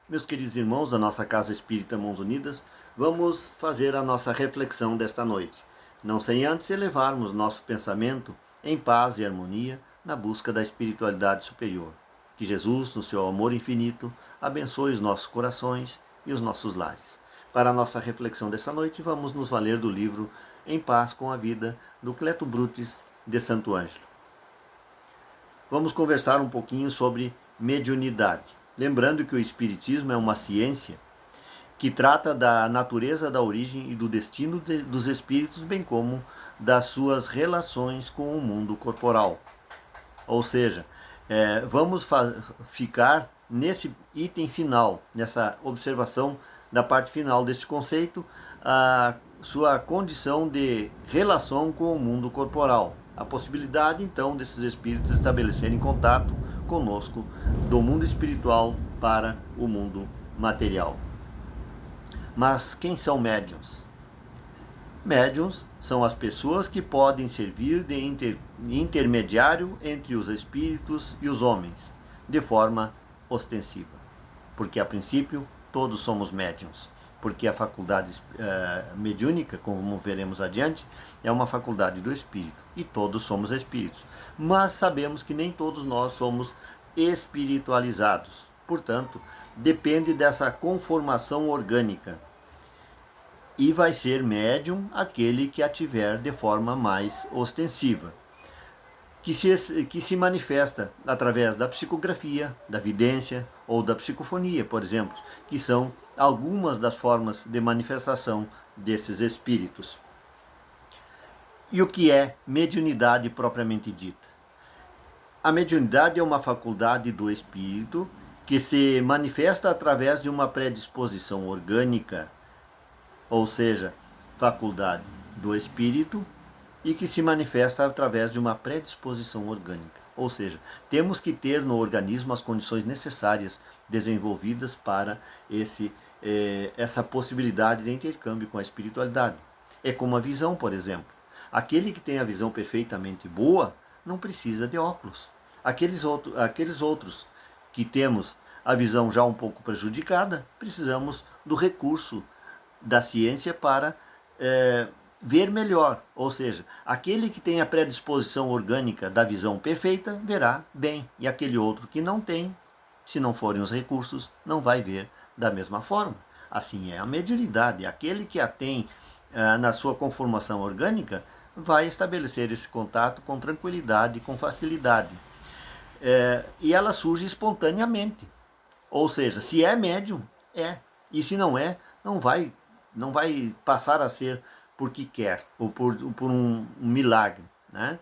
Meus queridos irmãos da nossa Casa Espírita Mãos Unidas, vamos fazer a nossa reflexão desta noite, não sem antes elevarmos nosso pensamento em paz e harmonia na busca da espiritualidade superior. Que Jesus, no seu amor infinito, abençoe os nossos corações e os nossos lares. Para a nossa reflexão desta noite, vamos nos valer do livro Em Paz com a Vida, do Cleto Brutis de Santo Ângelo. Vamos conversar um pouquinho sobre mediunidade. Lembrando que o Espiritismo é uma ciência que trata da natureza, da origem e do destino dos espíritos, bem como das suas relações com o mundo corporal. Ou seja, vamos ficar nesse item final, nessa observação da parte final desse conceito, a sua condição de relação com o mundo corporal. A possibilidade, então, desses espíritos estabelecerem contato conosco do mundo espiritual para o mundo material. Mas quem são médiuns? Médiuns são as pessoas que podem servir de intermediário entre os espíritos e os homens, de forma ostensiva. Porque, a princípio, todos somos médiuns. Porque a faculdade mediúnica, como veremos adiante, é uma faculdade do espírito. E todos somos espíritos. Mas sabemos que nem todos nós somos espiritualizados. Portanto, depende dessa conformação orgânica. E vai ser médium aquele que a tiver de forma mais ostensiva, que se manifesta através da psicografia, da vidência ou da psicofonia, por exemplo, que são algumas das formas de manifestação desses espíritos. E o que é mediunidade propriamente dita? A mediunidade é uma faculdade do espírito que se manifesta através de uma predisposição orgânica, ou seja, faculdade do espírito, e que se manifesta através de uma predisposição orgânica. Ou seja, temos que ter no organismo as condições necessárias desenvolvidas para essa possibilidade de intercâmbio com a espiritualidade. É como a visão, por exemplo. Aquele que tem a visão perfeitamente boa não precisa de óculos. Aqueles outros que temos a visão já um pouco prejudicada, precisamos do recurso da ciência para ver melhor. Ou seja, aquele que tem a predisposição orgânica da visão perfeita, verá bem. E aquele outro que não tem, se não forem os recursos, não vai ver da mesma forma. Assim é a mediunidade. Aquele que a tem na sua conformação orgânica, vai estabelecer esse contato com tranquilidade, com facilidade. E ela surge espontaneamente. Ou seja, se é médium, é. E se não é, não vai passar a ser porque quer, ou por um milagre. Né?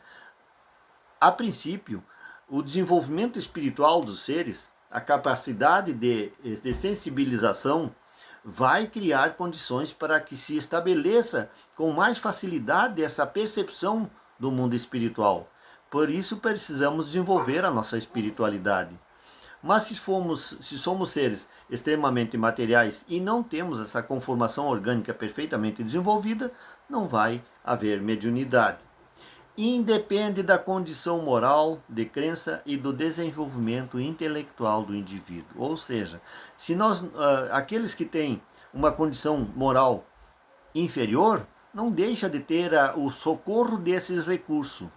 A princípio, o desenvolvimento espiritual dos seres, a capacidade de sensibilização, vai criar condições para que se estabeleça com mais facilidade essa percepção do mundo espiritual. Por isso precisamos desenvolver a nossa espiritualidade. Mas se somos seres extremamente materiais e não temos essa conformação orgânica perfeitamente desenvolvida, não vai haver mediunidade. Independe da condição moral, de crença e do desenvolvimento intelectual do indivíduo. Ou seja, se aqueles que têm uma condição moral inferior, não deixa de ter o socorro desses recursos.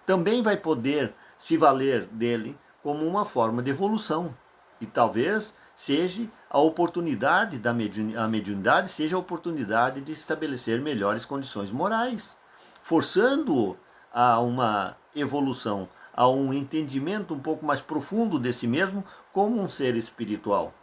Também vai poder se valer dele como uma forma de evolução. E talvez seja a oportunidade a mediunidade seja a oportunidade de estabelecer melhores condições morais, forçando-o a uma evolução, a um entendimento um pouco mais profundo de si mesmo como um ser espiritual.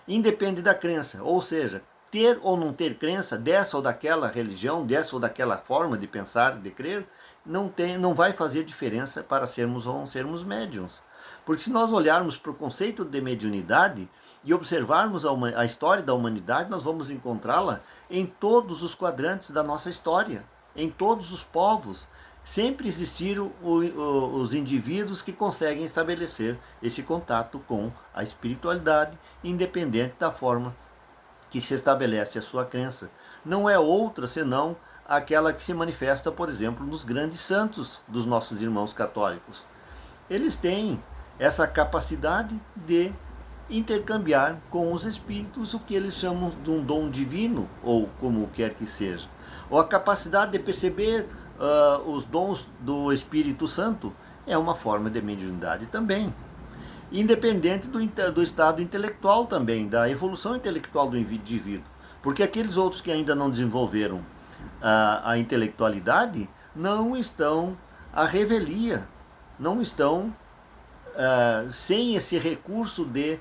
Independe da crença, ou seja, ter ou não ter crença dessa ou daquela religião, dessa ou daquela forma de pensar, de crer, não vai fazer diferença para sermos ou não sermos médiuns. Porque se nós olharmos para o conceito de mediunidade e observarmos a história da humanidade, nós vamos encontrá-la em todos os quadrantes da nossa história, em todos os povos. Sempre existiram os indivíduos que conseguem estabelecer esse contato com a espiritualidade, independente da forma que se estabelece a sua crença. Não é outra senão aquela que se manifesta, por exemplo, nos grandes santos dos nossos irmãos católicos. Eles têm essa capacidade de intercambiar com os espíritos o que eles chamam de um dom divino, ou como quer que seja. Ou a capacidade de perceber os dons do Espírito Santo é uma forma de mediunidade também. Independente do estado intelectual também, da evolução intelectual do indivíduo. Porque aqueles outros que ainda não desenvolveram a intelectualidade não estão à revelia, não estão sem esse recurso de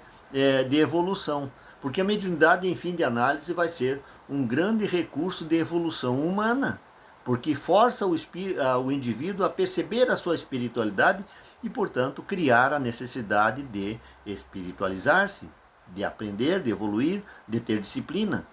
evolução. Porque a mediunidade, em fim de análise, vai ser um grande recurso de evolução humana, porque força o indivíduo a perceber a sua espiritualidade e, portanto, criar a necessidade de espiritualizar-se, de aprender, de evoluir, de ter disciplina.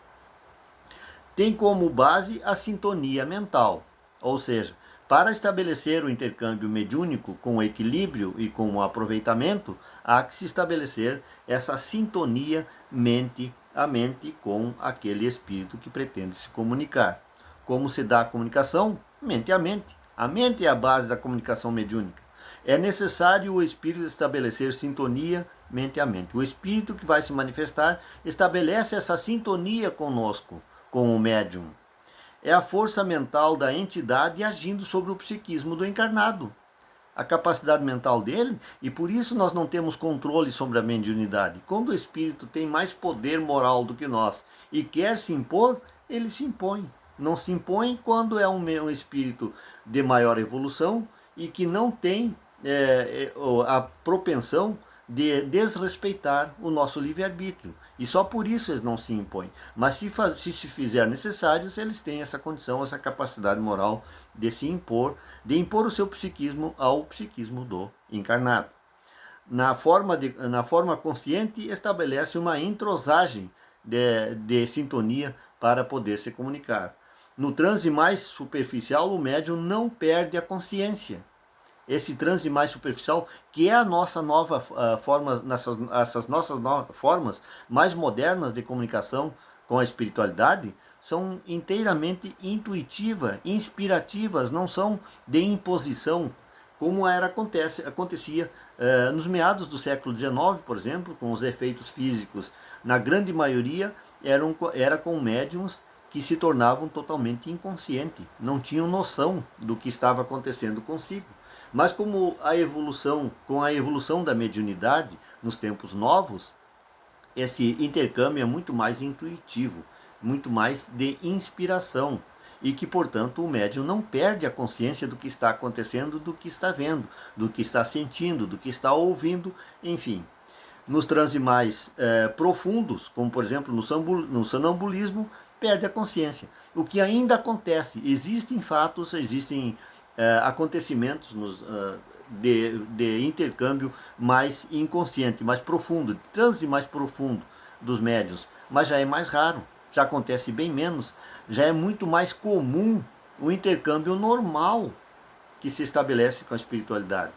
Tem como base a sintonia mental, ou seja, para estabelecer o intercâmbio mediúnico com equilíbrio e com o aproveitamento, há que se estabelecer essa sintonia mente a mente com aquele espírito que pretende se comunicar. Como se dá a comunicação? Mente a mente. A mente é a base da comunicação mediúnica. É necessário o espírito estabelecer sintonia mente a mente. O espírito que vai se manifestar estabelece essa sintonia conosco, com o médium. É a força mental da entidade agindo sobre o psiquismo do encarnado. A capacidade mental dele, e por isso nós não temos controle sobre a mediunidade. Quando o espírito tem mais poder moral do que nós e quer se impor, ele se impõe. Não se impõe quando é um espírito de maior evolução e que não tem a propensão de desrespeitar o nosso livre-arbítrio. E só por isso eles não se impõem. Mas se fizer necessários, eles têm essa condição, essa capacidade moral de se impor, de impor o seu psiquismo ao psiquismo do encarnado. Na forma consciente, estabelece uma entrosagem de sintonia para poder se comunicar. No transe mais superficial, o médium não perde a consciência. Esse transe mais superficial, que é a nossa nova forma, essas nossas novas formas mais modernas de comunicação com a espiritualidade, são inteiramente intuitivas, inspirativas, não são de imposição, como acontecia nos meados do século XIX, por exemplo, com os efeitos físicos. Na grande maioria, era com médiums que se tornavam totalmente inconscientes, não tinham noção do que estava acontecendo consigo. Mas com a evolução da mediunidade nos tempos novos, esse intercâmbio é muito mais intuitivo, muito mais de inspiração, e que, portanto, o médium não perde a consciência do que está acontecendo, do que está vendo, do que está sentindo, do que está ouvindo, enfim. Nos transes mais profundos, como por exemplo no sonambulismo, perde a consciência. O que ainda acontece, existem fatos, existem acontecimentos de intercâmbio mais inconsciente, mais profundo, de transe mais profundo dos médiuns, mas já é mais raro, já acontece bem menos, já é muito mais comum o intercâmbio normal que se estabelece com a espiritualidade.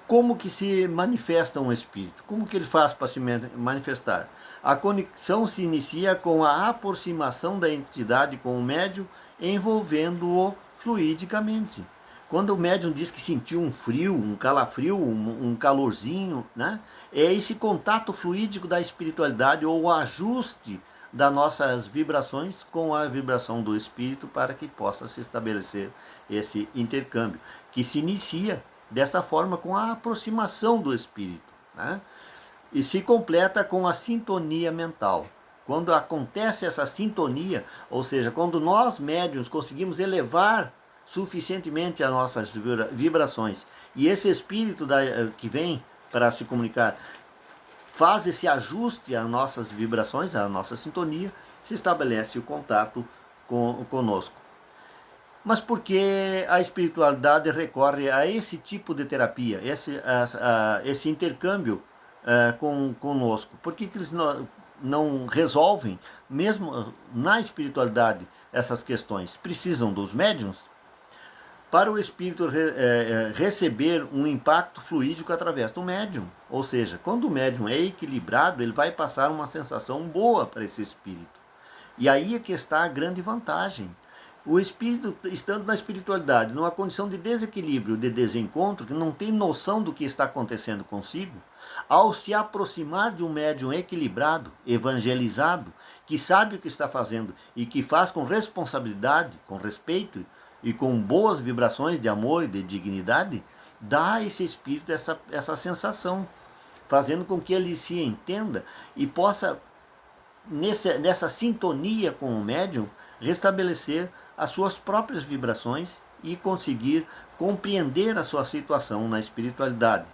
Como que se manifesta um espírito? Como que ele faz para se manifestar? A conexão se inicia com a aproximação da entidade com o médium, envolvendo-o fluidicamente. Quando o médium diz que sentiu um frio, um calafrio, um calorzinho, né? É esse contato fluídico da espiritualidade ou o ajuste das nossas vibrações com a vibração do espírito para que possa se estabelecer esse intercâmbio, que se inicia dessa forma com a aproximação do espírito, né? E se completa com a sintonia mental. Quando acontece essa sintonia, ou seja, quando nós médiuns conseguimos elevar suficientemente as nossas vibrações e esse espírito que vem para se comunicar faz esse ajuste às nossas vibrações, à nossa sintonia, se estabelece o contato conosco. Mas por que a espiritualidade recorre a esse tipo de terapia, esse intercâmbio conosco? Por que eles não resolvem, mesmo na espiritualidade, essas questões? Precisam dos médiuns? Para o espírito receber um impacto fluídico através do médium. Ou seja, quando o médium é equilibrado, ele vai passar uma sensação boa para esse espírito. E aí é que está a grande vantagem. O espírito, estando na espiritualidade, numa condição de desequilíbrio, de desencontro, que não tem noção do que está acontecendo consigo, ao se aproximar de um médium equilibrado, evangelizado, que sabe o que está fazendo e que faz com responsabilidade, com respeito e com boas vibrações de amor e de dignidade, dá a esse espírito essa sensação, fazendo com que ele se entenda e possa, nessa sintonia com o médium, restabelecer as suas próprias vibrações e conseguir compreender a sua situação na espiritualidade,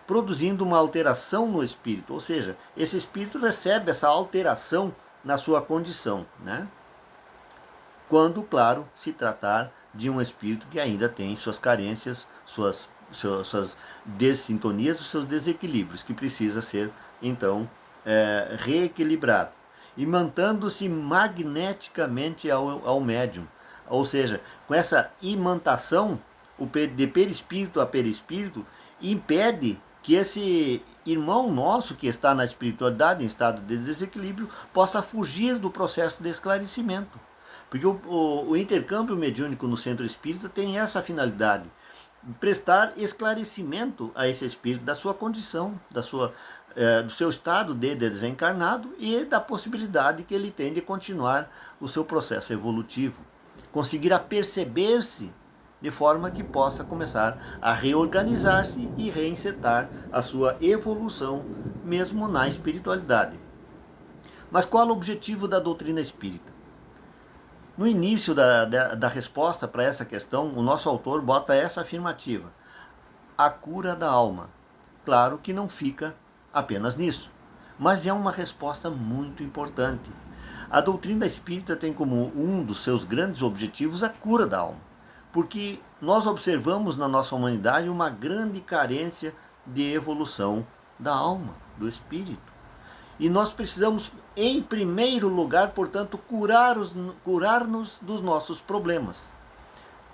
produzindo uma alteração no espírito, ou seja, esse espírito recebe essa alteração na sua condição, né? Quando, claro, se tratar de um espírito que ainda tem suas carências, suas dessintonias, os seus desequilíbrios, que precisa ser, então, reequilibrado. E mantendo-se magneticamente ao médium. Ou seja, com essa imantação de perispírito a perispírito, impede que esse irmão nosso que está na espiritualidade, em estado de desequilíbrio, possa fugir do processo de esclarecimento. Porque o intercâmbio mediúnico no centro espírita tem essa finalidade, prestar esclarecimento a esse espírito da sua condição, do seu estado de desencarnado e da possibilidade que ele tem de continuar o seu processo evolutivo. Conseguir aperceber-se de forma que possa começar a reorganizar-se e reinsetar a sua evolução, mesmo na espiritualidade. Mas qual é o objetivo da doutrina espírita? No início da resposta para essa questão, o nosso autor bota essa afirmativa: a cura da alma. Claro que não fica apenas nisso, mas é uma resposta muito importante. A doutrina espírita tem como um dos seus grandes objetivos a cura da alma, porque nós observamos na nossa humanidade uma grande carência de evolução da alma, do espírito. E nós precisamos, em primeiro lugar, portanto, curar-nos dos nossos problemas.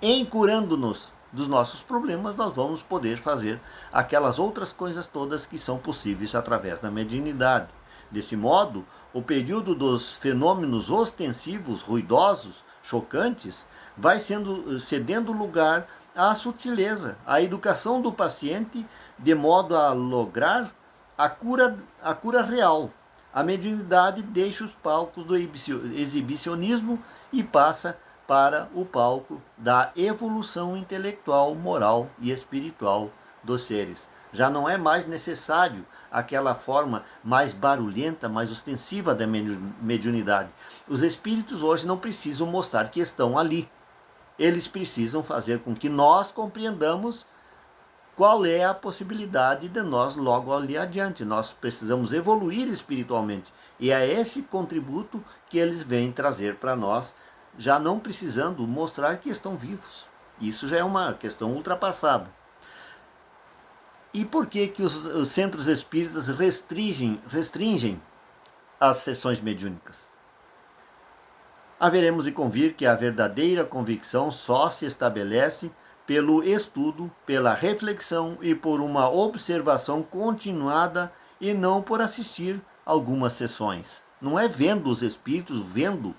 Em curando-nos dos nossos problemas, nós vamos poder fazer aquelas outras coisas todas que são possíveis através da mediunidade. Desse modo, o período dos fenômenos ostensivos, ruidosos, chocantes, vai cedendo lugar à sutileza, à educação do paciente, de modo a lograr a cura real. A mediunidade deixa os palcos do exibicionismo e passa para o palco da evolução intelectual, moral e espiritual dos seres. Já não é mais necessário aquela forma mais barulhenta, mais ostensiva da mediunidade. Os espíritos hoje não precisam mostrar que estão ali. Eles precisam fazer com que nós compreendamos qual é a possibilidade de nós logo ali adiante. Nós precisamos evoluir espiritualmente. E é esse contributo que eles vêm trazer para nós, já não precisando mostrar que estão vivos. Isso já é uma questão ultrapassada. E por que os centros espíritas restringem as sessões mediúnicas? Haveremos de convir que a verdadeira convicção só se estabelece pelo estudo, pela reflexão e por uma observação continuada e não por assistir algumas sessões. Não é vendo os espíritos, vendo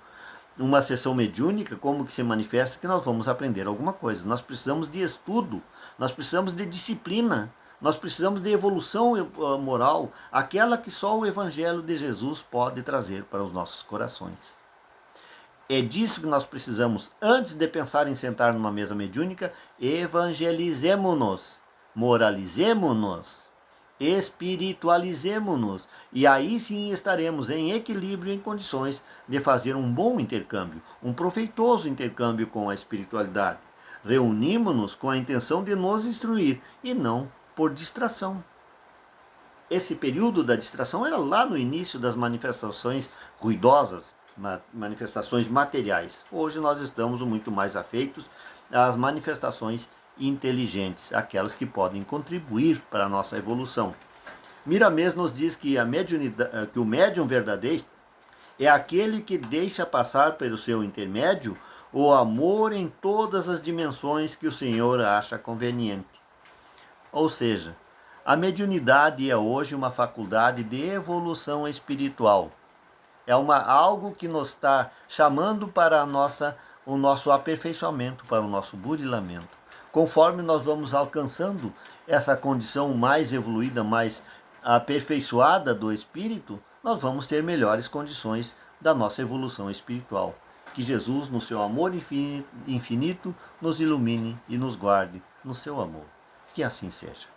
uma sessão mediúnica como que se manifesta que nós vamos aprender alguma coisa. Nós precisamos de estudo, nós precisamos de disciplina, nós precisamos de evolução moral, aquela que só o Evangelho de Jesus pode trazer para os nossos corações. É disso que nós precisamos. Antes de pensar em sentar numa mesa mediúnica, evangelizemo-nos, moralizemo-nos, espiritualizemo-nos. E aí sim estaremos em equilíbrio, em condições de fazer um bom intercâmbio, um proveitoso intercâmbio com a espiritualidade. Reunimos-nos com a intenção de nos instruir e não por distração. Esse período da distração era lá no início das manifestações ruidosas, manifestações materiais. Hoje nós estamos muito mais afeitos às manifestações inteligentes, aquelas que podem contribuir para a nossa evolução. Miramês nos diz que que o médium verdadeiro é aquele que deixa passar pelo seu intermédio o amor em todas as dimensões que o Senhor acha conveniente. Ou seja, a mediunidade é hoje uma faculdade de evolução espiritual. É algo que nos está chamando para a nossa o nosso aperfeiçoamento, para o nosso burilamento. Conforme nós vamos alcançando essa condição mais evoluída, mais aperfeiçoada do espírito, nós vamos ter melhores condições da nossa evolução espiritual. Que Jesus, no seu amor infinito, nos ilumine e nos guarde no seu amor. Que assim seja.